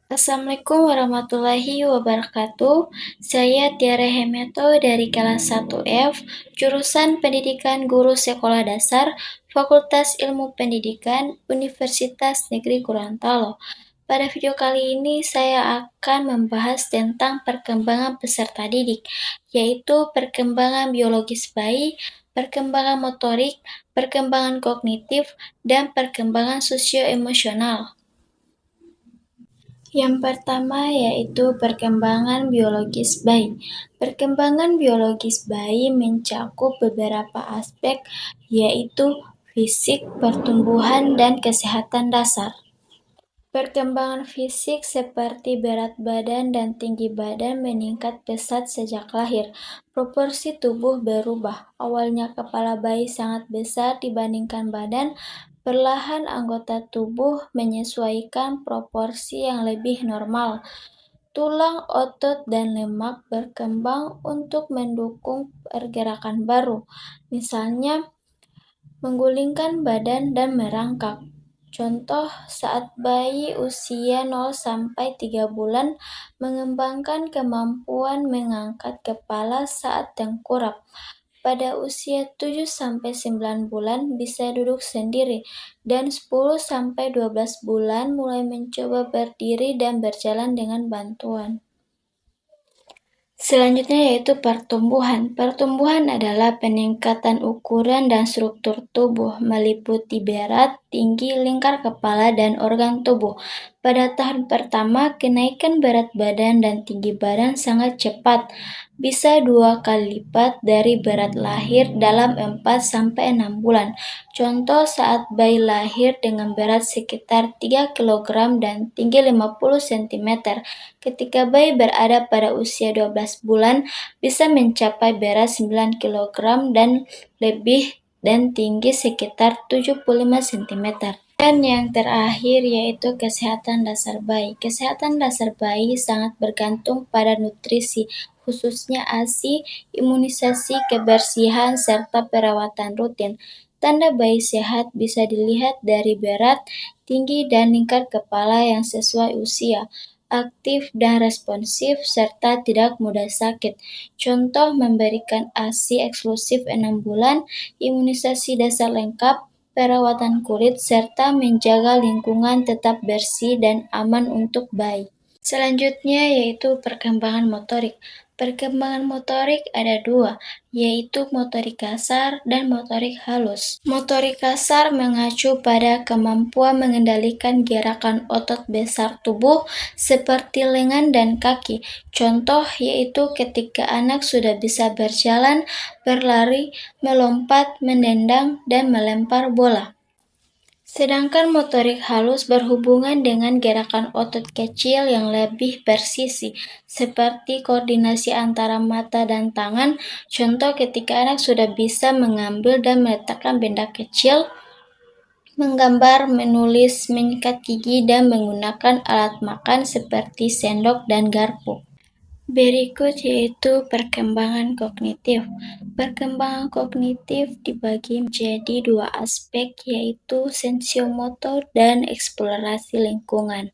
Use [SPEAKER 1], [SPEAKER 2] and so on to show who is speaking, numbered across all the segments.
[SPEAKER 1] Assalamualaikum warahmatullahi wabarakatuh. Saya Tiara Hemeto dari kelas 1F, jurusan Pendidikan Guru Sekolah Dasar, Fakultas Ilmu Pendidikan, Universitas Negeri Gorontalo. Pada video kali ini saya akan membahas tentang perkembangan peserta didik, yaitu perkembangan biologis bayi, perkembangan motorik, perkembangan kognitif, dan perkembangan sosio-emosional. Yang pertama yaitu perkembangan biologis bayi. Perkembangan biologis bayi mencakup beberapa aspek, yaitu fisik, pertumbuhan, dan kesehatan dasar. Perkembangan fisik seperti berat badan dan tinggi badan meningkat pesat sejak lahir. Proporsi tubuh berubah. Awalnya kepala bayi sangat besar dibandingkan badan, perlahan anggota tubuh menyesuaikan proporsi yang lebih normal. Tulang, otot, dan lemak berkembang untuk mendukung pergerakan baru, misalnya menggulingkan badan dan merangkak. Contoh saat bayi usia 0-3 bulan mengembangkan kemampuan mengangkat kepala saat tengkurap. Pada usia 7-9 bulan bisa duduk sendiri dan 10-12 bulan mulai mencoba berdiri dan berjalan dengan bantuan. Selanjutnya yaitu pertumbuhan. Pertumbuhan adalah peningkatan ukuran dan struktur tubuh, meliputi berat, tinggi, lingkar kepala, dan organ tubuh. Pada tahun pertama, kenaikan berat badan dan tinggi badan sangat cepat, bisa 2 kali lipat dari berat lahir dalam 4-6 bulan. Contoh saat bayi lahir dengan berat sekitar 3 kg dan tinggi 50 cm. Ketika bayi berada pada usia 12 bulan, bisa mencapai berat 9 kg dan lebih dan tinggi sekitar 75 cm. Dan yang terakhir yaitu kesehatan dasar bayi. Kesehatan dasar bayi sangat bergantung pada nutrisi, khususnya ASI, imunisasi, kebersihan, serta perawatan rutin. Tanda bayi sehat bisa dilihat dari berat, tinggi, dan lingkar kepala yang sesuai usia, aktif dan responsif, serta tidak mudah sakit. Contoh memberikan ASI eksklusif 6 bulan, imunisasi dasar lengkap, perawatan kulit, serta menjaga lingkungan tetap bersih dan aman untuk bayi. Selanjutnya yaitu perkembangan motorik. Perkembangan motorik ada 2, yaitu motorik kasar dan motorik halus. Motorik kasar mengacu pada kemampuan mengendalikan gerakan otot besar tubuh seperti lengan dan kaki. Contoh yaitu ketika anak sudah bisa berjalan, berlari, melompat, menendang, dan melempar bola. Sedangkan motorik halus berhubungan dengan gerakan otot kecil yang lebih presisi, seperti koordinasi antara mata dan tangan. Contoh ketika anak sudah bisa mengambil dan meletakkan benda kecil, menggambar, menulis, menyikat gigi, dan menggunakan alat makan seperti sendok dan garpu. Berikut yaitu perkembangan kognitif. Perkembangan kognitif dibagi menjadi 2 aspek, yaitu sensiomotor dan eksplorasi lingkungan.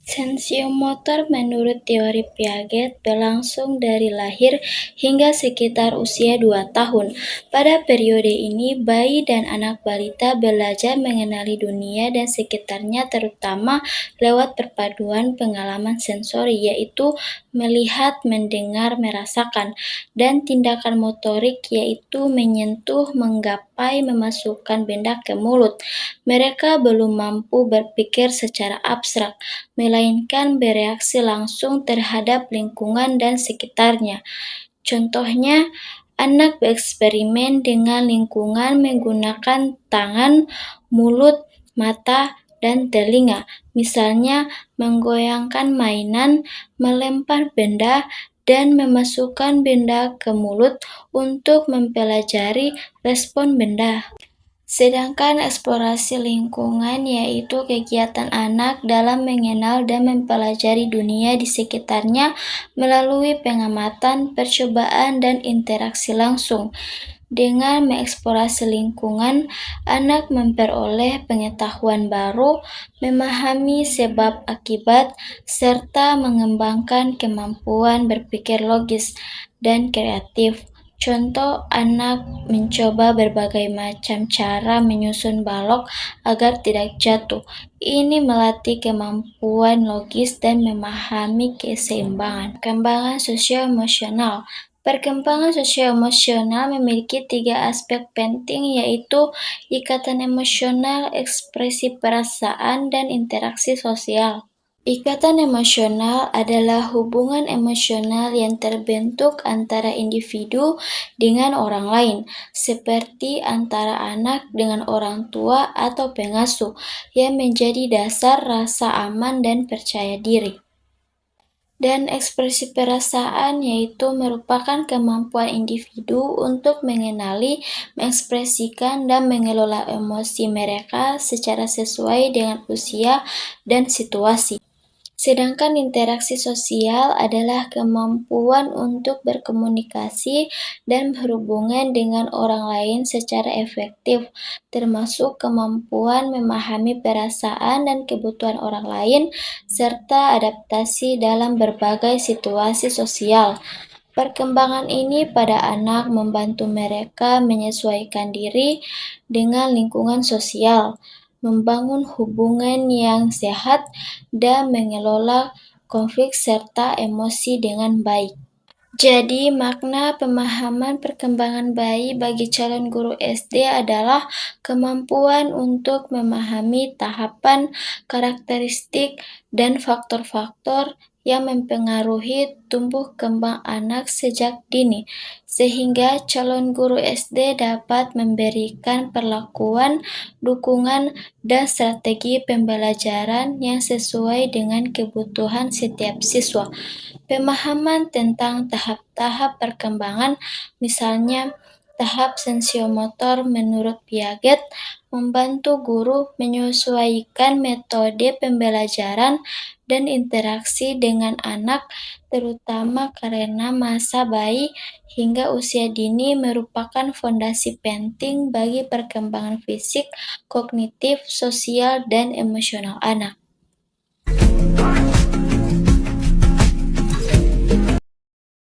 [SPEAKER 1] Sensiomotor menurut teori Piaget berlangsung dari lahir hingga sekitar usia 2 tahun. Pada periode ini, bayi dan anak balita belajar mengenali dunia dan sekitarnya terutama lewat perpaduan pengalaman sensori, yaitu melihat, mendengar, merasakan, dan tindakan motorik yaitu menyentuh, menggapai, memasukkan benda ke mulut. Mereka belum mampu berpikir secara abstrak, melainkan bereaksi langsung terhadap lingkungan dan sekitarnya. Contohnya, anak bereksperimen dengan lingkungan menggunakan tangan, mulut, mata, dan telinga. Misalnya, menggoyangkan mainan, melempar benda, dan memasukkan benda ke mulut untuk mempelajari respon benda. Sedangkan eksplorasi lingkungan yaitu kegiatan anak dalam mengenal dan mempelajari dunia di sekitarnya melalui pengamatan, percobaan, dan interaksi langsung. Dengan mengeksplorasi lingkungan, anak memperoleh pengetahuan baru, memahami sebab akibat, serta mengembangkan kemampuan berpikir logis dan kreatif. Contoh, anak mencoba berbagai macam cara menyusun balok agar tidak jatuh. Ini melatih kemampuan logis dan memahami keseimbangan. Perkembangan sosio-emosional. Perkembangan sosio-emosional memiliki tiga aspek penting, yaitu ikatan emosional, ekspresi perasaan, dan interaksi sosial. Ikatan emosional adalah hubungan emosional yang terbentuk antara individu dengan orang lain, seperti antara anak dengan orang tua atau pengasuh, yang menjadi dasar rasa aman dan percaya diri. Dan ekspresi perasaan yaitu merupakan kemampuan individu untuk mengenali, mengekspresikan, dan mengelola emosi mereka secara sesuai dengan usia dan situasi. Sedangkan interaksi sosial adalah kemampuan untuk berkomunikasi dan berhubungan dengan orang lain secara efektif, termasuk kemampuan memahami perasaan dan kebutuhan orang lain, serta adaptasi dalam berbagai situasi sosial. Perkembangan ini pada anak membantu mereka menyesuaikan diri dengan lingkungan sosial, membangun hubungan yang sehat, dan mengelola konflik serta emosi dengan baik. Jadi, makna pemahaman perkembangan bayi bagi calon guru SD adalah kemampuan untuk memahami tahapan, karakteristik, dan faktor-faktor yang mempengaruhi tumbuh kembang anak sejak dini, sehingga calon guru SD dapat memberikan perlakuan, dukungan, dan strategi pembelajaran yang sesuai dengan kebutuhan setiap siswa. Pemahaman tentang tahap-tahap perkembangan, misalnya tahap sensiomotor menurut Piaget, membantu guru menyesuaikan metode pembelajaran dan interaksi dengan anak, terutama karena masa bayi hingga usia dini merupakan fondasi penting bagi perkembangan fisik, kognitif, sosial, dan emosional anak.